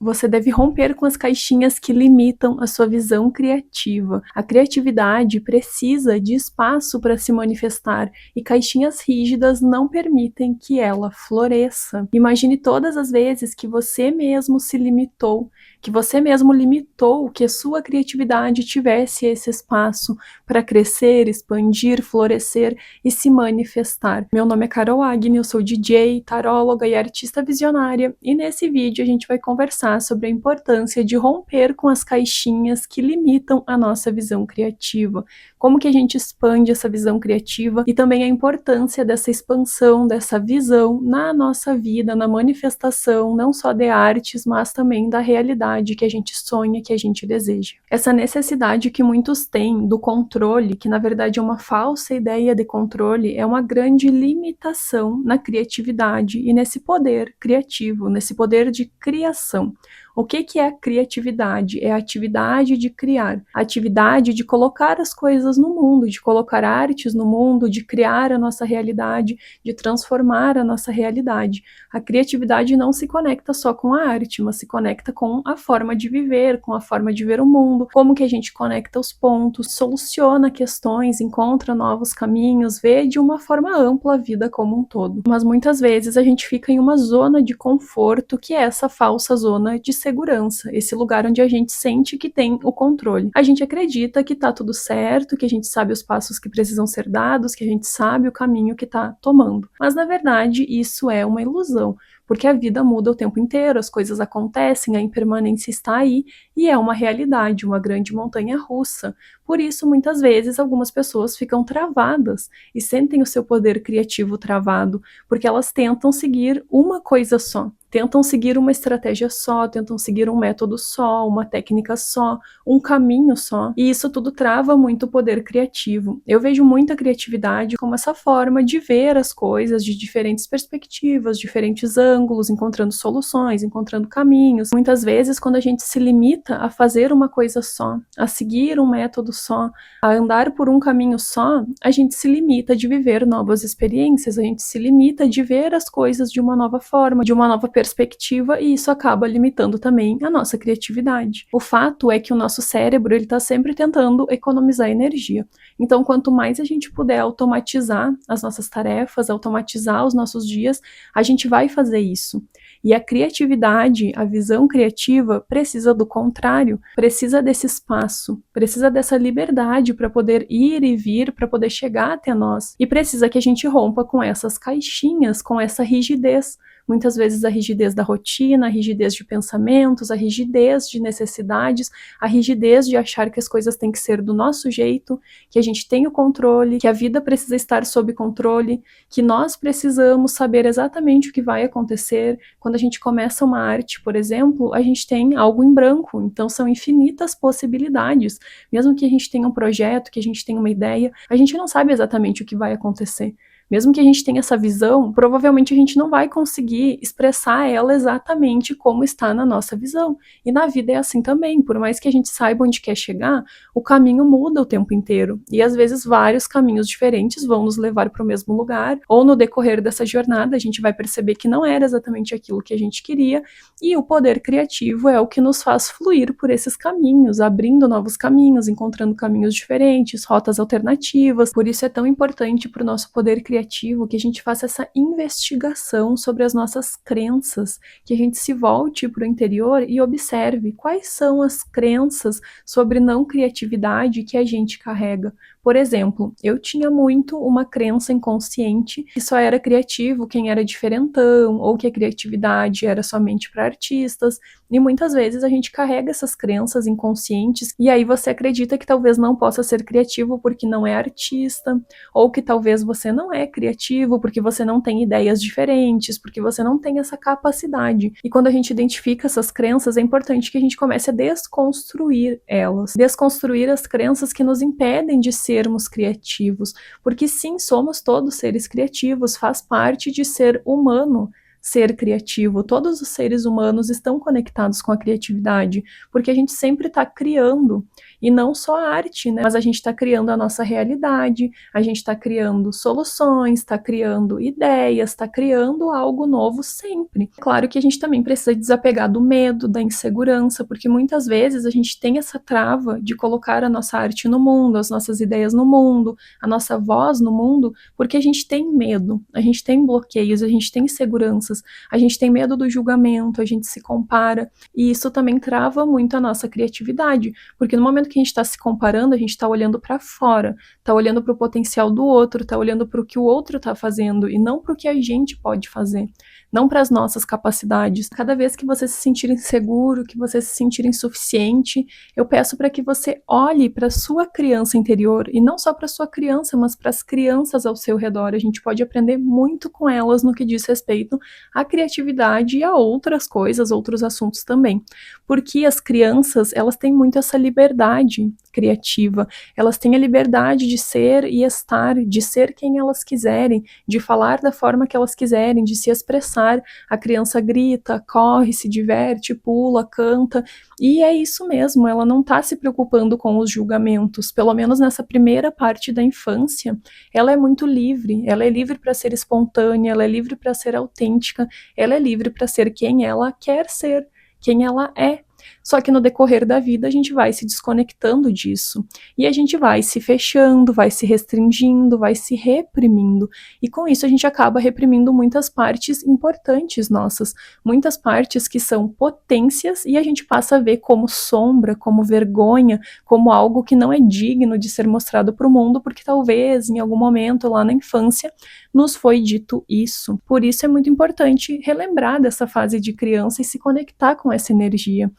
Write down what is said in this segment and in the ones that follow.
Você deve romper com as caixinhas que limitam a sua visão criativa. A criatividade precisa de espaço para se manifestar e caixinhas rígidas não permitem que ela floresça. Imagine todas as vezes que você mesmo se limitou, que você mesmo limitou que a sua criatividade tivesse esse espaço para crescer, expandir, florescer e se manifestar. Meu nome é Carol Agni, eu sou DJ, taróloga e artista visionária, e nesse vídeo a gente vai conversar sobre a importância de romper com as caixinhas que limitam a nossa visão criativa, como que a gente expande essa visão criativa e também a importância dessa expansão, dessa visão na nossa vida, na manifestação não só de artes, mas também da realidade que a gente sonha, que a gente deseja. Essa necessidade que muitos têm do controle, que na verdade é uma falsa ideia de controle, é uma grande limitação na criatividade e nesse poder criativo, nesse poder de criação. O que é a criatividade? É a atividade de criar, a atividade de colocar as coisas no mundo, de colocar artes no mundo, de criar a nossa realidade, de transformar a nossa realidade. A criatividade não se conecta só com a arte, mas se conecta com a forma de viver, com a forma de ver o mundo, como que a gente conecta os pontos, soluciona questões, encontra novos caminhos, vê de uma forma ampla a vida como um todo. Mas muitas vezes a gente fica em uma zona de conforto, que é essa falsa zona de segurança, esse lugar onde a gente sente que tem o controle. A gente acredita que tá tudo certo, que a gente sabe os passos que precisam ser dados, que a gente sabe o caminho que tá tomando. Mas na verdade isso é uma ilusão, porque a vida muda o tempo inteiro, as coisas acontecem, a impermanência está aí e é uma realidade, uma grande montanha russa. Por isso, muitas vezes, algumas pessoas ficam travadas e sentem o seu poder criativo travado, porque elas tentam seguir uma coisa só. Tentam seguir uma estratégia só, tentam seguir um método só, uma técnica só, um caminho só, e isso tudo trava muito o poder criativo. Eu vejo muita criatividade como essa forma de ver as coisas de diferentes perspectivas, diferentes ângulos, encontrando soluções, encontrando caminhos. Muitas vezes, quando a gente se limita a fazer uma coisa só, a seguir um método só, a andar por um caminho só, a gente se limita de viver novas experiências, a gente se limita de ver as coisas de uma nova forma, de uma nova perspectiva, e isso acaba limitando também a nossa criatividade. O fato é que o nosso cérebro ele está sempre tentando economizar energia. Então, quanto mais a gente puder automatizar as nossas tarefas, automatizar os nossos dias, a gente vai fazer isso. E a criatividade, a visão criativa, precisa do contrário, precisa desse espaço, precisa dessa liberdade para poder ir e vir, para poder chegar até nós. E precisa que a gente rompa com essas caixinhas, com essa rigidez. Muitas vezes a rigidez da rotina, a rigidez de pensamentos, a rigidez de necessidades, a rigidez de achar que as coisas têm que ser do nosso jeito, que a gente tem o controle, que a vida precisa estar sob controle, que nós precisamos saber exatamente o que vai acontecer. Quando a gente começa uma arte, por exemplo, a gente tem algo em branco, então são infinitas possibilidades. Mesmo que a gente tenha um projeto, que a gente tenha uma ideia, a gente não sabe exatamente o que vai acontecer. Mesmo que a gente tenha essa visão, provavelmente a gente não vai conseguir expressar ela exatamente como está na nossa visão. E na vida é assim também, por mais que a gente saiba onde quer chegar, o caminho muda o tempo inteiro. E às vezes vários caminhos diferentes vão nos levar para o mesmo lugar, ou no decorrer dessa jornada a gente vai perceber que não era exatamente aquilo que a gente queria, e o poder criativo é o que nos faz fluir por esses caminhos, abrindo novos caminhos, encontrando caminhos diferentes, rotas alternativas. Por isso é tão importante para o nosso poder criativo que a gente faça essa investigação sobre as nossas crenças, que a gente se volte para o interior e observe quais são as crenças sobre não criatividade que a gente carrega. Por exemplo, eu tinha muito uma crença inconsciente que só era criativo quem era diferentão, ou que a criatividade era somente para artistas, e muitas vezes a gente carrega essas crenças inconscientes, e aí você acredita que talvez não possa ser criativo porque não é artista, ou que talvez você não é criativo porque você não tem ideias diferentes, porque você não tem essa capacidade. E quando a gente identifica essas crenças, é importante que a gente comece a desconstruir elas, desconstruir as crenças que nos impedem de sermos criativos, porque sim, somos todos seres criativos, faz parte de ser humano ser criativo. Todos os seres humanos estão conectados com a criatividade, porque a gente sempre está criando, e não só a arte, né? Mas a gente está criando a nossa realidade, a gente está criando soluções, está criando ideias, está criando algo novo sempre. Claro que a gente também precisa desapegar do medo, da insegurança, porque muitas vezes a gente tem essa trava de colocar a nossa arte no mundo, as nossas ideias no mundo, a nossa voz no mundo, porque a gente tem medo, a gente tem bloqueios, a gente tem inseguranças, a gente tem medo do julgamento, a gente se compara, e isso também trava muito a nossa criatividade, porque no momento que a gente está se comparando, a gente está olhando para fora, está olhando para o potencial do outro, está olhando para o que o outro está fazendo e não para o que a gente pode fazer, não para as nossas capacidades. Cada vez que você se sentir inseguro, que você se sentir insuficiente, eu peço para que você olhe para a sua criança interior, e não só para a sua criança, mas para as crianças ao seu redor. A gente pode aprender muito com elas no que diz respeito à criatividade e a outras coisas, outros assuntos também. Porque as crianças, elas têm muito essa liberdade criativa, elas têm a liberdade de ser e estar, de ser quem elas quiserem, de falar da forma que elas quiserem, de se expressar. A criança grita, corre, se diverte, pula, canta, e é isso mesmo, ela não está se preocupando com os julgamentos, pelo menos nessa primeira parte da infância, ela é muito livre, ela é livre para ser espontânea, ela é livre para ser autêntica, ela é livre para ser quem ela quer ser, quem ela é. Só que no decorrer da vida a gente vai se desconectando disso, e a gente vai se fechando, vai se restringindo, vai se reprimindo, e com isso a gente acaba reprimindo muitas partes importantes nossas, muitas partes que são potências, e a gente passa a ver como sombra, como vergonha, como algo que não é digno de ser mostrado para o mundo, porque talvez em algum momento lá na infância nos foi dito isso. Por isso é muito importante relembrar dessa fase de criança e se conectar com essa energia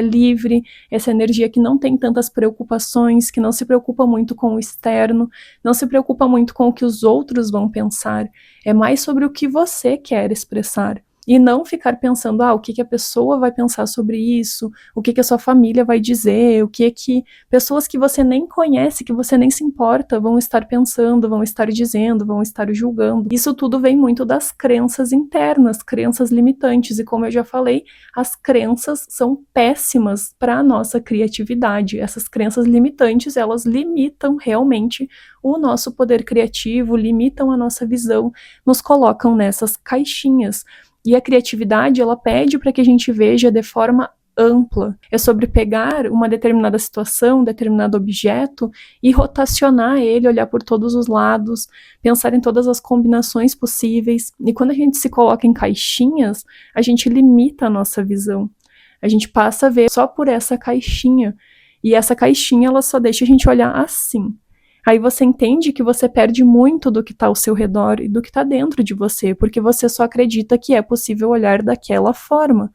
livre, essa energia que não tem tantas preocupações, que não se preocupa muito com o externo, não se preocupa muito com o que os outros vão pensar, é mais sobre o que você quer expressar. E não ficar pensando, o que a pessoa vai pensar sobre isso, o que a sua família vai dizer, o que pessoas que você nem conhece, que você nem se importa, vão estar pensando, vão estar dizendo, vão estar julgando. Isso tudo vem muito das crenças internas, crenças limitantes, e como eu já falei, as crenças são péssimas para a nossa criatividade. Essas crenças limitantes, elas limitam realmente o nosso poder criativo, limitam a nossa visão, nos colocam nessas caixinhas. E a criatividade, ela pede para que a gente veja de forma ampla. É sobre pegar uma determinada situação, um determinado objeto e rotacionar ele, olhar por todos os lados, pensar em todas as combinações possíveis. E quando a gente se coloca em caixinhas, a gente limita a nossa visão. A gente passa a ver só por essa caixinha. E essa caixinha, ela só deixa a gente olhar assim. Aí você entende que você perde muito do que está ao seu redor e do que está dentro de você, porque você só acredita que é possível olhar daquela forma.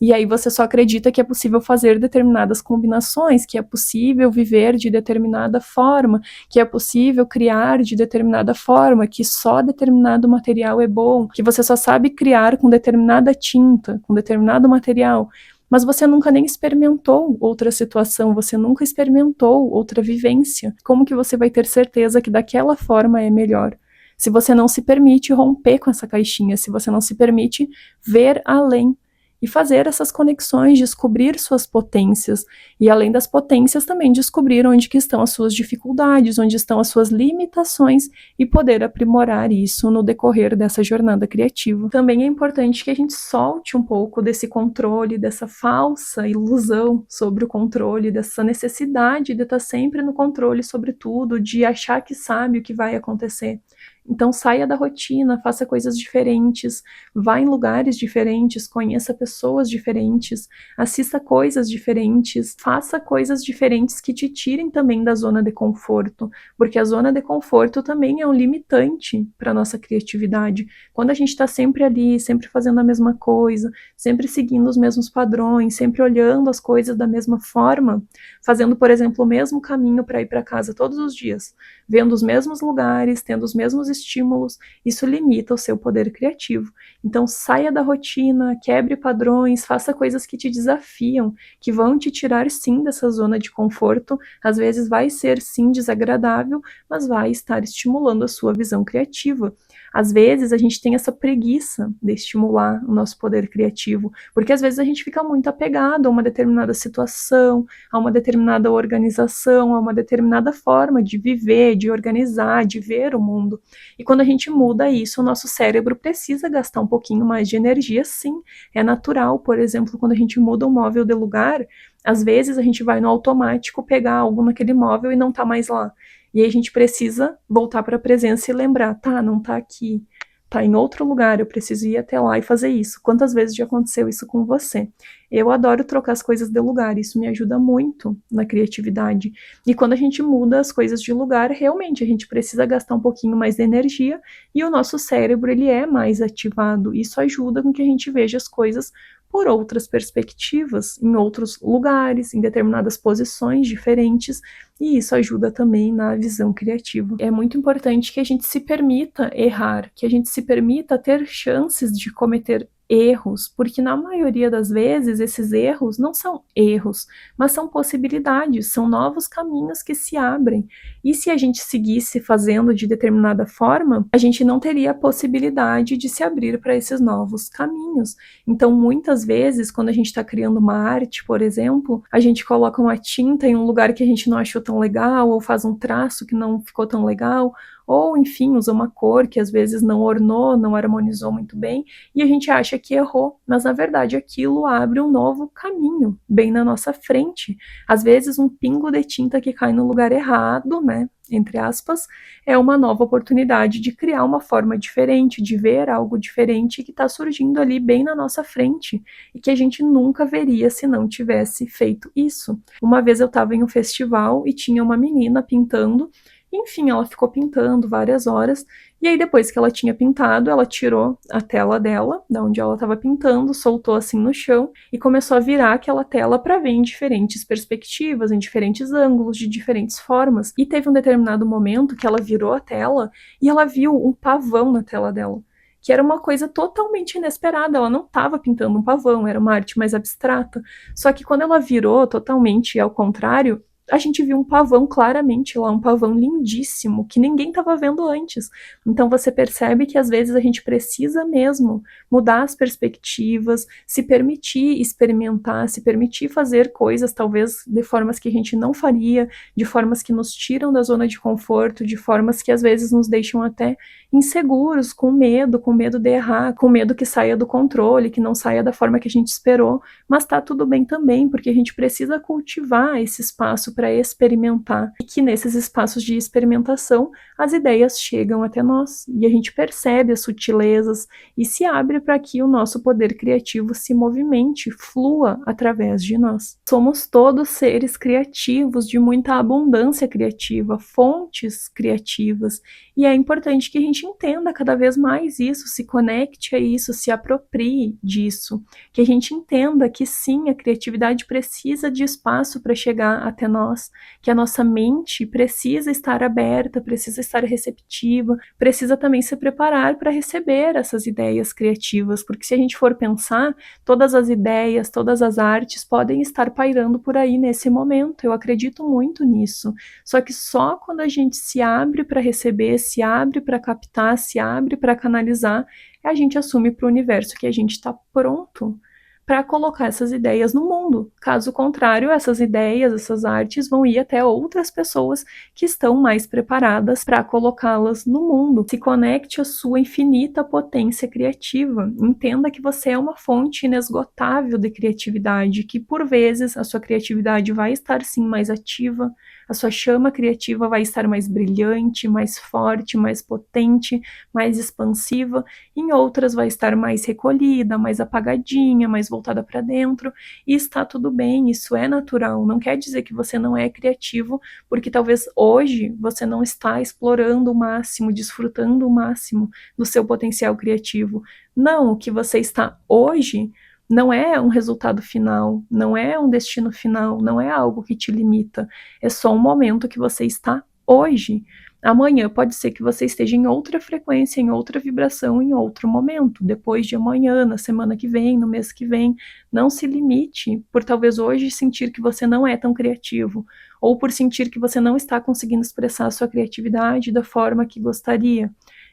E aí você só acredita que é possível fazer determinadas combinações, que é possível viver de determinada forma, que é possível criar de determinada forma, que só determinado material é bom, que você só sabe criar com determinada tinta, com determinado material. Mas você nunca nem experimentou outra situação, você nunca experimentou outra vivência. Como que você vai ter certeza que daquela forma é melhor? Se você não se permite romper com essa caixinha, se você não se permite ver além e fazer essas conexões, descobrir suas potências, e além das potências também descobrir onde que estão as suas dificuldades, onde estão as suas limitações, e poder aprimorar isso no decorrer dessa jornada criativa. Também é importante que a gente solte um pouco desse controle, dessa falsa ilusão sobre o controle, dessa necessidade de estar sempre no controle sobre tudo, de achar que sabe o que vai acontecer. Então saia da rotina, faça coisas diferentes, vá em lugares diferentes, conheça pessoas diferentes, assista coisas diferentes, faça coisas diferentes que te tirem também da zona de conforto, porque a zona de conforto também é um limitante para a nossa criatividade. Quando a gente está sempre ali, sempre fazendo a mesma coisa, sempre seguindo os mesmos padrões, sempre olhando as coisas da mesma forma, fazendo, por exemplo, o mesmo caminho para ir para casa todos os dias, vendo os mesmos lugares, tendo os mesmos estímulos, isso limita o seu poder criativo. Então saia da rotina, quebre padrões, faça coisas que te desafiam, que vão te tirar sim dessa zona de conforto. Às vezes vai ser sim desagradável, mas vai estar estimulando a sua visão criativa. Às vezes a gente tem essa preguiça de estimular o nosso poder criativo, porque às vezes a gente fica muito apegado a uma determinada situação, a uma determinada organização, a uma determinada forma de viver, de organizar, de ver o mundo. E quando a gente muda isso, o nosso cérebro precisa gastar um pouquinho mais de energia, sim. É natural, por exemplo, quando a gente muda um móvel de lugar, às vezes a gente vai no automático pegar algo naquele móvel e não tá mais lá. E aí a gente precisa voltar para a presença e lembrar, tá, não tá aqui, tá em outro lugar, eu preciso ir até lá e fazer isso. Quantas vezes já aconteceu isso com você? Eu adoro trocar as coisas de lugar, isso me ajuda muito na criatividade. E quando a gente muda as coisas de lugar, realmente a gente precisa gastar um pouquinho mais de energia e o nosso cérebro ele é mais ativado. Isso ajuda com que a gente veja as coisas por outras perspectivas, em outros lugares, em determinadas posições diferentes, e isso ajuda também na visão criativa. É muito importante que a gente se permita errar, que a gente se permita ter chances de cometer erros, porque na maioria das vezes esses erros não são erros, mas são possibilidades, são novos caminhos que se abrem. E se a gente seguisse fazendo de determinada forma, a gente não teria a possibilidade de se abrir para esses novos caminhos. Então, muitas vezes, quando a gente está criando uma arte, por exemplo, a gente coloca uma tinta em um lugar que a gente não achou tão legal, ou faz um traço que não ficou tão legal, ou enfim, usa uma cor que às vezes não ornou, não harmonizou muito bem, e a gente acha que errou, mas na verdade aquilo abre um novo caminho bem na nossa frente. Às vezes um pingo de tinta que cai no lugar errado, né, entre aspas, é uma nova oportunidade de criar uma forma diferente, de ver algo diferente que está surgindo ali bem na nossa frente e que a gente nunca veria se não tivesse feito isso. Uma vez eu estava em um festival e tinha uma menina pintando. Enfim, ela ficou pintando várias horas, e aí depois que ela tinha pintado, ela tirou a tela dela, da onde ela estava pintando, soltou assim no chão e começou a virar aquela tela para ver em diferentes perspectivas, em diferentes ângulos, de diferentes formas. E teve um determinado momento que ela virou a tela e ela viu um pavão na tela dela, que era uma coisa totalmente inesperada. Ela não estava pintando um pavão, era uma arte mais abstrata. Só que quando ela virou totalmente ao contrário, a gente viu um pavão claramente lá, um pavão lindíssimo, que ninguém estava vendo antes. Então você percebe que às vezes a gente precisa mesmo mudar as perspectivas, se permitir experimentar, se permitir fazer coisas talvez de formas que a gente não faria, de formas que nos tiram da zona de conforto, de formas que às vezes nos deixam até inseguros, com medo de errar, com medo que saia do controle, que não saia da forma que a gente esperou, mas tá tudo bem também, porque a gente precisa cultivar esse espaço para experimentar, e que nesses espaços de experimentação as ideias chegam até nós, e a gente percebe as sutilezas e se abre para que o nosso poder criativo se movimente, flua através de nós. Somos todos seres criativos, de muita abundância criativa, fontes criativas, e é importante que a gente entenda cada vez mais isso, se conecte a isso, se aproprie disso, que a gente entenda que sim, a criatividade precisa de espaço para chegar até nós, que a nossa mente precisa estar aberta, precisa estar receptiva, precisa também se preparar para receber essas ideias criativas, porque se a gente for pensar, todas as ideias, todas as artes podem estar pairando por aí nesse momento, eu acredito muito nisso, só que só quando a gente se abre para receber, se abre para captar, se abre para canalizar, a gente assume para o universo que a gente está pronto para colocar essas ideias no mundo. Caso contrário, essas ideias, essas artes vão ir até outras pessoas que estão mais preparadas para colocá-las no mundo. Se conecte à sua infinita potência criativa. Entenda que você é uma fonte inesgotável de criatividade, que por vezes a sua criatividade vai estar sim mais ativa, a sua chama criativa vai estar mais brilhante, mais forte, mais potente, mais expansiva, em outras vai estar mais recolhida, mais apagadinha, mais voltada para dentro, e está tudo bem, isso é natural, não quer dizer que você não é criativo, porque talvez hoje você não está explorando o máximo, desfrutando o máximo do seu potencial criativo. Não, o que você está hoje não é um resultado final, não é um destino final, não é algo que te limita, é só um momento que você está hoje. Amanhã pode ser que você esteja em outra frequência, em outra vibração, em outro momento, depois de amanhã, na semana que vem, no mês que vem. Não se limite por talvez hoje sentir que você não é tão criativo, ou por sentir que você não está conseguindo expressar a sua criatividade da forma que gostaria.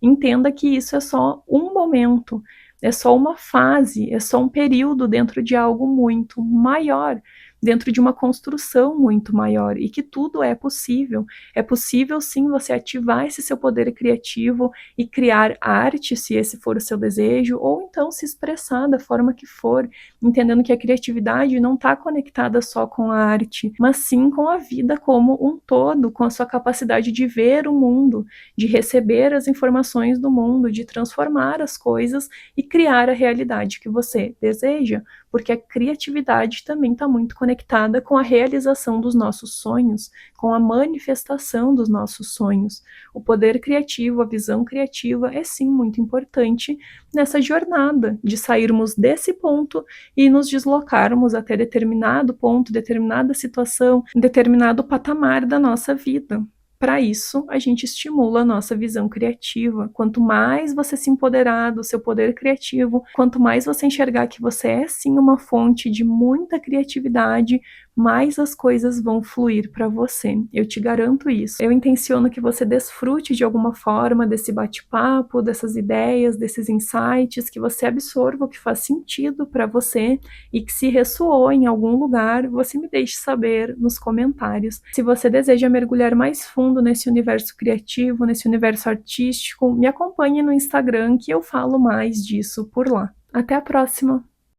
Entenda que isso é só um momento, é só uma fase, é só um período dentro de algo muito maior, dentro de uma construção muito maior, e que tudo é possível. É possível sim você ativar esse seu poder criativo e criar arte, se esse for o seu desejo, ou então se expressar da forma que for, entendendo que a criatividade não está conectada só com a arte, mas sim com a vida como um todo, com a sua capacidade de ver o mundo, de receber as informações do mundo, de transformar as coisas e criar a realidade que você deseja, porque a criatividade também está muito conectada com a realização dos nossos sonhos, com a manifestação dos nossos sonhos. O poder criativo, a visão criativa é sim muito importante nessa jornada de sairmos desse ponto e nos deslocarmos até determinado ponto, determinada situação, determinado patamar da nossa vida. Para isso, a gente estimula a nossa visão criativa. Quanto mais você se empoderar do seu poder criativo, quanto mais você enxergar que você é sim uma fonte de muita criatividade, mais as coisas vão fluir para você. Eu te garanto isso. Eu intenciono que você desfrute de alguma forma desse bate-papo, dessas ideias, desses insights, que você absorva o que faz sentido para você e que, se ressoou em algum lugar, você me deixe saber nos comentários. Se você deseja mergulhar mais fundo nesse universo criativo, nesse universo artístico, me acompanhe no Instagram que eu falo mais disso por lá. Até a próxima!